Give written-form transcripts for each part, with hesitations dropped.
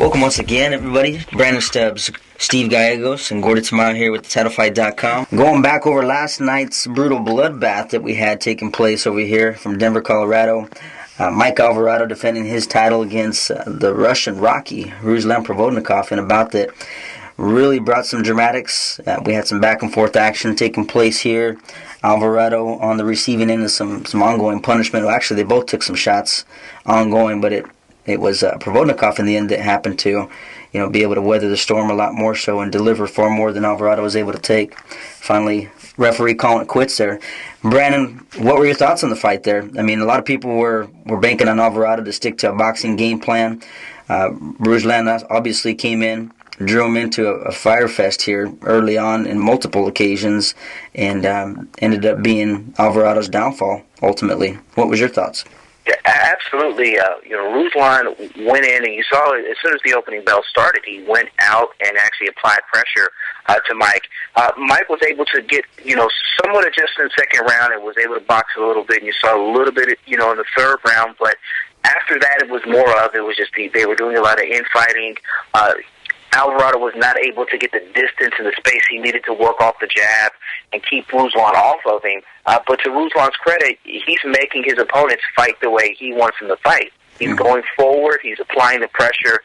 Welcome once again, everybody. Brandon Stubbs, Steve Gallegos, and Gordie Tamayo here with TheTitleFight.com. Going back over last night's brutal bloodbath that we had taking place over here from Denver, Colorado. Mike Alvarado defending his title against the Russian Rocky, Ruslan Provodnikov, in a bout that really brought some dramatics. We had some back and forth action taking place here. Alvarado on the receiving end of some ongoing punishment. Well, actually, they both took some shots ongoing, but it was Provodnikov in the end that happened to, be able to weather the storm a lot more so and deliver far more than Alvarado was able to take. Finally, referee calling it quits there. Brandon, what were your thoughts on the fight there? I mean, a lot of people were banking on Alvarado to stick to a boxing game plan. Ruslan obviously came in, drew him into a fire fest here early on in multiple occasions, and ended up being Alvarado's downfall ultimately. What was your thoughts? Yeah, absolutely. Ruslan went in, and you saw as soon as the opening bell started, he went out and actually applied pressure to Mike. Mike was able to get, somewhat adjusted in the second round and was able to box a little bit, and you saw a little bit, in the third round, but after that it was just they were doing a lot of infighting. Alvarado was not able to get the distance and the space he needed to work off the jab and keep Ruslan off of him. But to Ruslan's credit, he's making his opponents fight the way he wants them to fight. He's going forward, he's applying the pressure,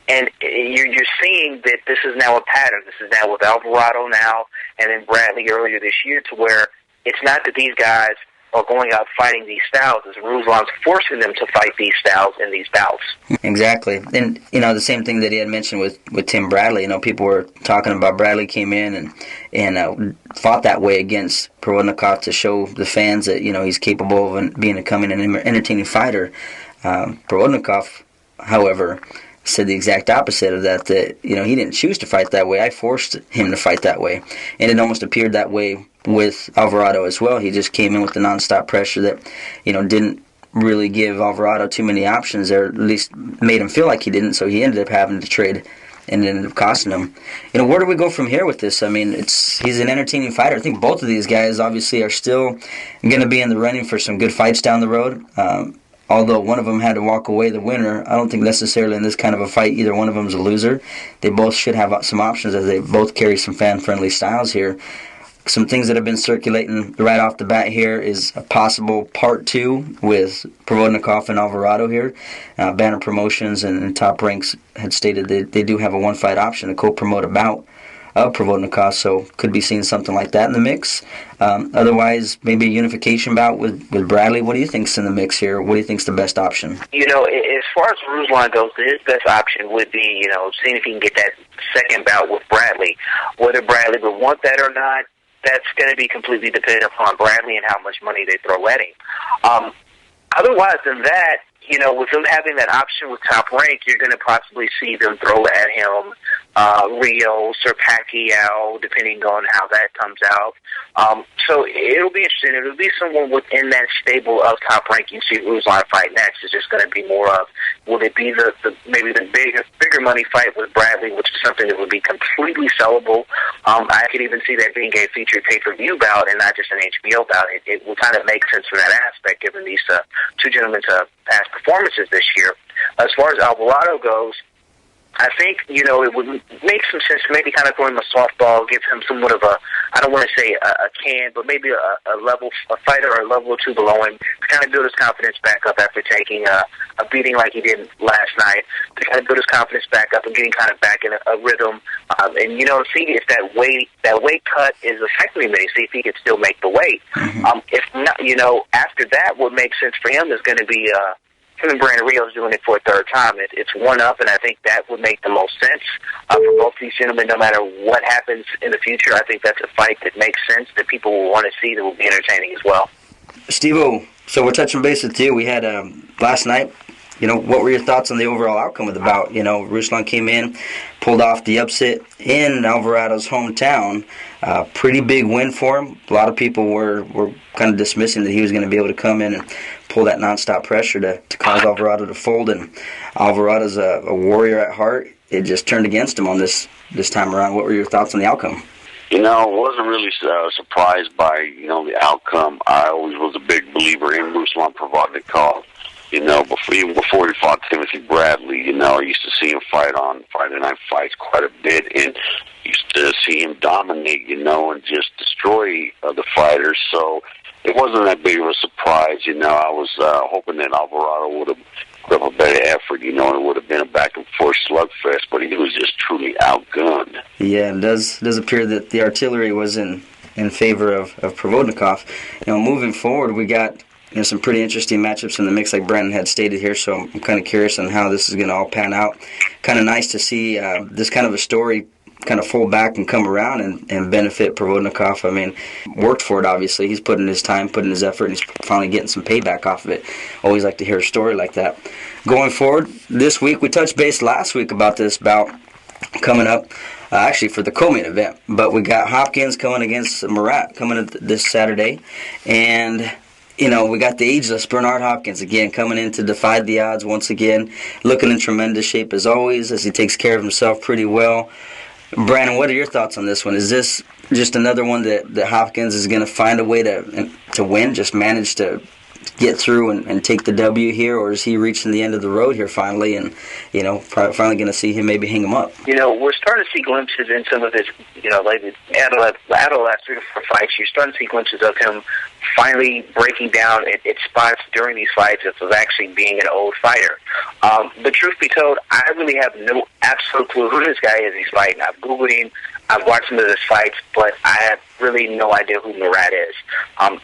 and you're seeing that this is now a pattern. This is now with Alvarado now, and then Bradley earlier this year, to where it's not that these guys are going out fighting these styles, as Ruslan's forcing them to fight these styles in these bouts. Exactly. And, the same thing that he had mentioned with Tim Bradley. People were talking about Bradley came in and fought that way against Provodnikov to show the fans that, he's capable of becoming an entertaining fighter. Provodnikov, however, said the exact opposite of that he didn't choose to fight that way. I forced him to fight that way. And it almost appeared that way with Alvarado as well. He just came in with the nonstop pressure that, didn't really give Alvarado too many options, or at least made him feel like he didn't, so he ended up having to trade and it ended up costing him. Where do we go from here with this? I mean, he's an entertaining fighter. I think both of these guys obviously are still going to be in the running for some good fights down the road. Although one of them had to walk away the winner, I don't think necessarily in this kind of a fight either one of them is a loser. They both should have some options, as they both carry some fan-friendly styles here. Some things that have been circulating right off the bat here is a possible part 2 with Provodnikov and Alvarado here. Banner Promotions and Top Ranks had stated that they do have a one-fight option to co-promote a bout of Provodnikov, so could be seeing something like that in the mix. Otherwise, maybe a unification bout with Bradley. What do you think's in the mix here? What do you think's the best option? As far as Ruslan goes, his best option would be, seeing if he can get that second bout with Bradley. Whether Bradley would want that or not, that's going to be completely dependent upon Bradley and how much money they throw at him. Otherwise than that, with them having that option with Top Rank, you're going to possibly see them throw at him Rios or Pacquiao, depending on how that comes out. So it'll be interesting. It'll be someone within that stable of Top Rank you see Ruslan fight next. It's just going to be more of, will it be maybe the bigger money fight with Bradley, which is something that would be completely sellable. I could even see that being a featured pay-per-view bout and not just an HBO bout. It will kind of make sense from that aspect, given these two gentlemen's past performances this year. As far as Alvarado goes, I think, it would make some sense to maybe kind of throw him a softball, give him somewhat of I don't want to say a can, but maybe a fighter or a level or two below him to kind of build his confidence back up after taking a beating like he did last night, to kind of build his confidence back up and getting kind of back in a rhythm, and, see if that weight cut is affecting him, see if he can still make the weight. If not, after that, what makes sense for him is going to be him and Brandon Rios doing it for a third time. It's one up, and I think that would make the most sense for both these gentlemen. No matter what happens in the future, I think that's a fight that makes sense, that people will want to see, that will be entertaining as well. Steve-O, so we're touching base with you. We had last night, what were your thoughts on the overall outcome of the bout? Ruslan came in, pulled off the upset in Alvarado's hometown. Pretty big win for him. A lot of people were kind of dismissing that he was going to be able to come in and pull that nonstop pressure to cause Alvarado to fold. And Alvarado's a warrior at heart. It just turned against him on this time around. What were your thoughts on the outcome? I wasn't really surprised by, the outcome. I always was a big believer in Ruslan Provodnikov. You know, even before he fought Timothy Bradley, you know, I used to see him fight on Friday Night Fights quite a bit, and used to see him dominate, you know, and just destroy the fighters. So it wasn't that big of a surprise, you know. I was hoping that Alvarado would have put up a better effort, you know, and it would have been a back-and-forth slugfest, but he was just truly outgunned. Yeah, it does appear that the artillery was in favor of Provodnikov. You know, moving forward, we got some pretty interesting matchups in the mix, like Brandon had stated here, so I'm kind of curious on how this is going to all pan out. Kind of nice to see this kind of a story kind of fold back and come around and benefit Provodnikov. I mean, worked for it, obviously. He's putting his time, putting his effort, and he's finally getting some payback off of it. Always like to hear a story like that. Going forward, this week, we touched base last week about this bout coming up, actually for the co-main event, but we got Hopkins coming against Murat coming this Saturday, and you know, we got the ageless Bernard Hopkins again coming in to defy the odds once again, looking in tremendous shape as always, as he takes care of himself pretty well. Brandon, what are your thoughts on this one? Is this just another one that Hopkins is going to find a way to win, just manage to get through and take the W here, or is he reaching the end of the road here finally, and, you know, finally going to see him maybe hang him up? You know, we're starting to see glimpses in some of his, you know, like out of the last 3 to 4 fights, you're starting to see glimpses of him finally breaking down at spots during these fights of actually being an old fighter. But truth be told, I really have no absolute clue who this guy is he's fighting. I've Googled him, I've watched some of his fights, but I have really no idea who Murat is.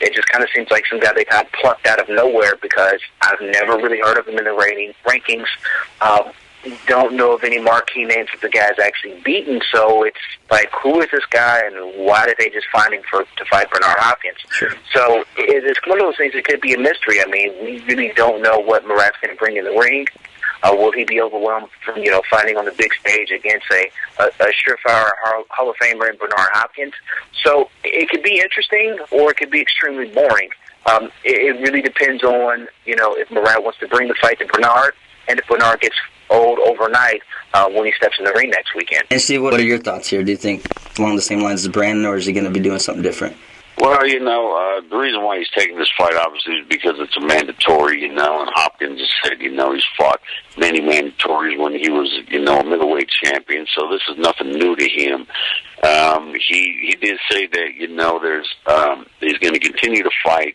It just kind of seems like some guy they kind of plucked out of nowhere, because I've never really heard of him in the rankings. Don't know of any marquee names that the guy's actually beaten, so it's like, who is this guy, and why did they just find him to fight Bernard Hopkins? Sure. So it's one of those things that could be a mystery. I mean, we really don't know what Murat's going to bring in the ring. Will he be overwhelmed from, you know, fighting on the big stage against a surefire Hall of Famer in Bernard Hopkins? So it could be interesting, or it could be extremely boring. It really depends on, you know, if Murat wants to bring the fight to Bernard, and if Bernard gets old overnight when he steps in the ring next weekend. And Steve, what are your thoughts here? Do you think along the same lines as Brandon, or is he going to be doing something different? Well, you know, the reason why he's taking this fight, obviously, is because it's a mandatory, you know, and Hopkins has said, you know, he's fought many mandatories when he was, you know, a middleweight champion, so this is nothing new to him. He did say that, you know, he's going to continue to fight.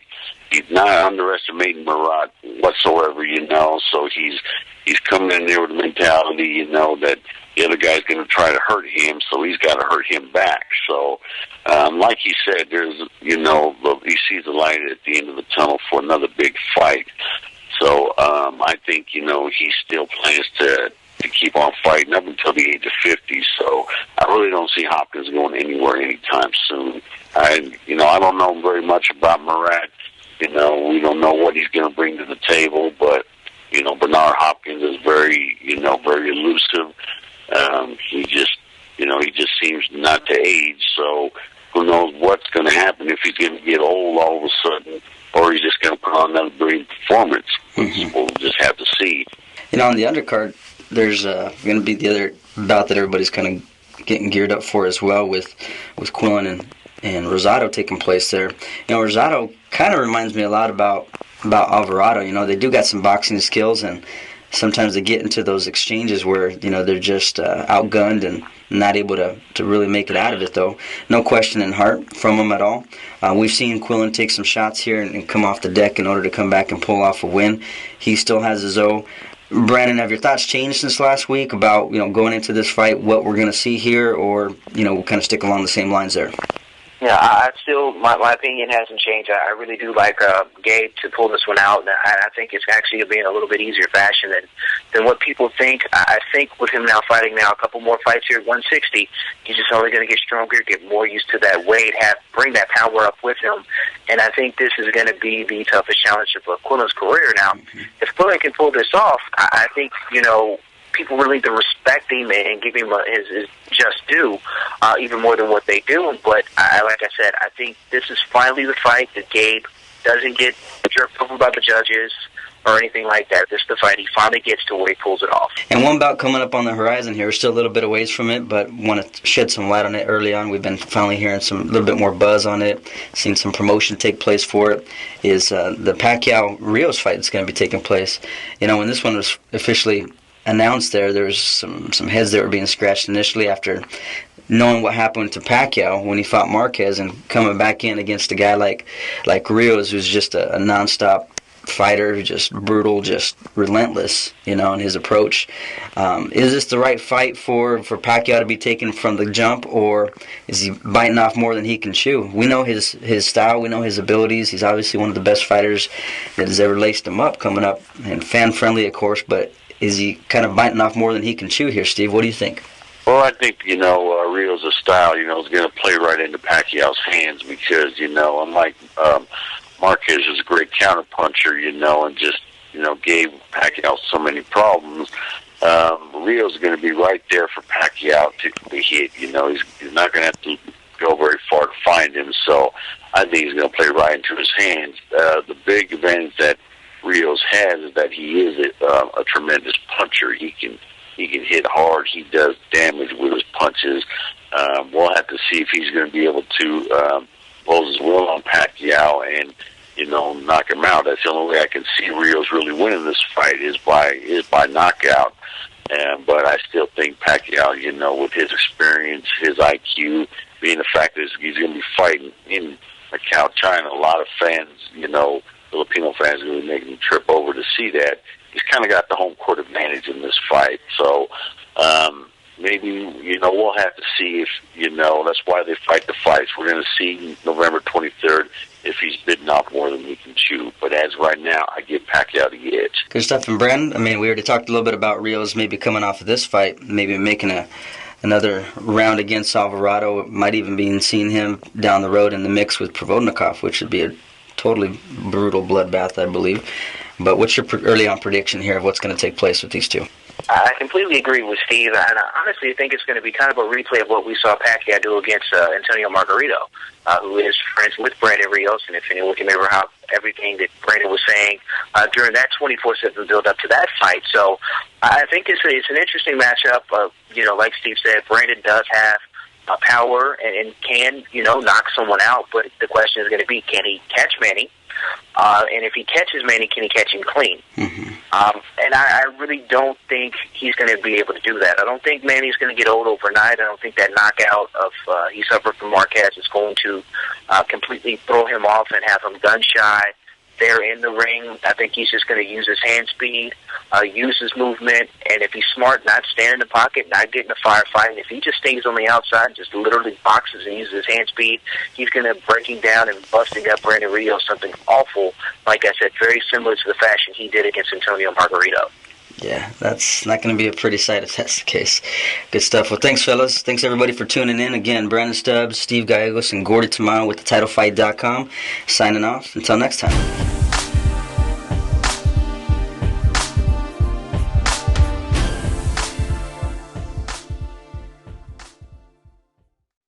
He's not underestimating Murat whatsoever, you know, so he's coming in there with a mentality, you know, that the other guy's going to try to hurt him, so he's got to hurt him back. So, like he said, there's, you know, he sees the light at the end of the tunnel for another big fight. So, I think, you know, he still plans to keep on fighting up until the age of 50. So, I really don't see Hopkins going anywhere anytime soon. I don't know very much about Murat. You know, we don't know what he's going to bring to the table, but, you know, Bernard Hopkins is very elusive. He just seems not to age, so who knows what's going to happen, if he's going to get old all of a sudden, or he's just going to put on another brilliant performance. Mm-hmm. We'll just have to see. You know, on the undercard, there's going to be the other bout that everybody's kind of getting geared up for as well, with Quillen and Rosado taking place there. You know, Rosado kind of reminds me a lot about Alvarado. You know, they do got some boxing skills, and sometimes they get into those exchanges where, you know, they're just outgunned and not able to really make it out of it, though. No question in heart from them at all. We've seen Quillen take some shots here and come off the deck in order to come back and pull off a win. He still has his O. Brandon, have your thoughts changed since last week about, you know, going into this fight, what we're going to see here, or, you know, we'll kind of stick along the same lines there? Yeah, I still, my opinion hasn't changed. I really do like Gabe to pull this one out, and I think it's actually being a little bit easier fashion than what people think. I think with him now fighting a couple more fights here at 160, he's just only going to get stronger, get more used to that weight, bring that power up with him, and I think this is going to be the toughest challenge of Quillen's career. Now, if Quillen can pull this off, I think, you know, people really need to respect him and give him his just due, even more than what they do. But like I said, I think this is finally the fight that Gabe doesn't get jerked over by the judges, or anything like that. This is the fight he finally gets to where he pulls it off. And one bout coming up on the horizon here. We're still a little bit away from it, but want to shed some light on it early on. We've been finally hearing a little bit more buzz on it, seen some promotion take place for it, is the Pacquiao-Rios fight that's going to be taking place. When this one was officially announced there was some heads that were being scratched initially after knowing what happened to Pacquiao when he fought Marquez, and coming back in against a guy like Rios, who's just a nonstop fighter, just brutal, just relentless, in his approach. Is this the right fight for Pacquiao to be taken from the jump, or is he biting off more than he can chew? We know his style, we know his abilities. He's obviously one of the best fighters that has ever laced him up, coming up, and fan-friendly, of course, but is he kind of biting off more than he can chew here, Steve? What do you think? Well, I think, Rios' style, is going to play right into Pacquiao's hands because, unlike Marquez is a great counterpuncher, and just, gave Pacquiao so many problems. Rios is going to be right there for Pacquiao to hit. He's not going to have to go very far to find him, so I think he's going to play right into his hands. The big advantage that Rios has is that he is a tremendous puncher. He can hit hard. He does damage with his punches. We'll have to see if he's going to be able to impose his will on Pacquiao and knock him out. That's the only way I can see Rios really winning this fight is by knockout. But I still think Pacquiao, with his experience, his IQ, being the fact that he's going to be fighting in Macau, China, a lot of fans, Filipino fans are going to be making the trip over to see that. He's kind of got the home court advantage in this fight. So maybe, we'll have to see if, that's why they fight the fights. We're going to see November 23rd if he's bitten off more than he can chew. But as right now, I give Pacquiao the edge. Good stuff. And Brandon, we already talked a little bit about Rios maybe coming off of this fight, maybe making another round against Alvarado. Might even be seeing him down the road in the mix with Provodnikov, which would be a totally brutal bloodbath, I believe. But what's your early on prediction here of what's going to take place with these two? I completely agree with Steve, and I honestly think it's going to be kind of a replay of what we saw Pacquiao do against Antonio Margarito, who is friends with Brandon Rios, and if anyone can remember how everything that Brandon was saying during that 24/7 build-up to that fight. So I think it's an interesting matchup. Like Steve said, Brandon does have power and can, knock someone out, but the question is going to be, can he catch Manny? And if he catches Manny, can he catch him clean? Mm-hmm. And I really don't think he's going to be able to do that. I don't think Manny's going to get old overnight. I don't think that knockout of he suffered from Marquez is going to completely throw him off and have him gun-shy there in the ring. I think he's just going to use his hand speed, use his movement, and if he's smart, not stand in the pocket, not get in a firefight, and if he just stays on the outside, just literally boxes and uses his hand speed, he's going to breaking down and busting up Brandon Rios, something awful, like I said, very similar to the fashion he did against Antonio Margarito. Yeah, that's not going to be a pretty sight if that's the case. Good stuff. Well, thanks, fellas. Thanks, everybody, for tuning in. Again, Brandon Stubbs, Steve Gallegos, and Gordie Tamayo with TheTitleFight.com signing off. Until next time.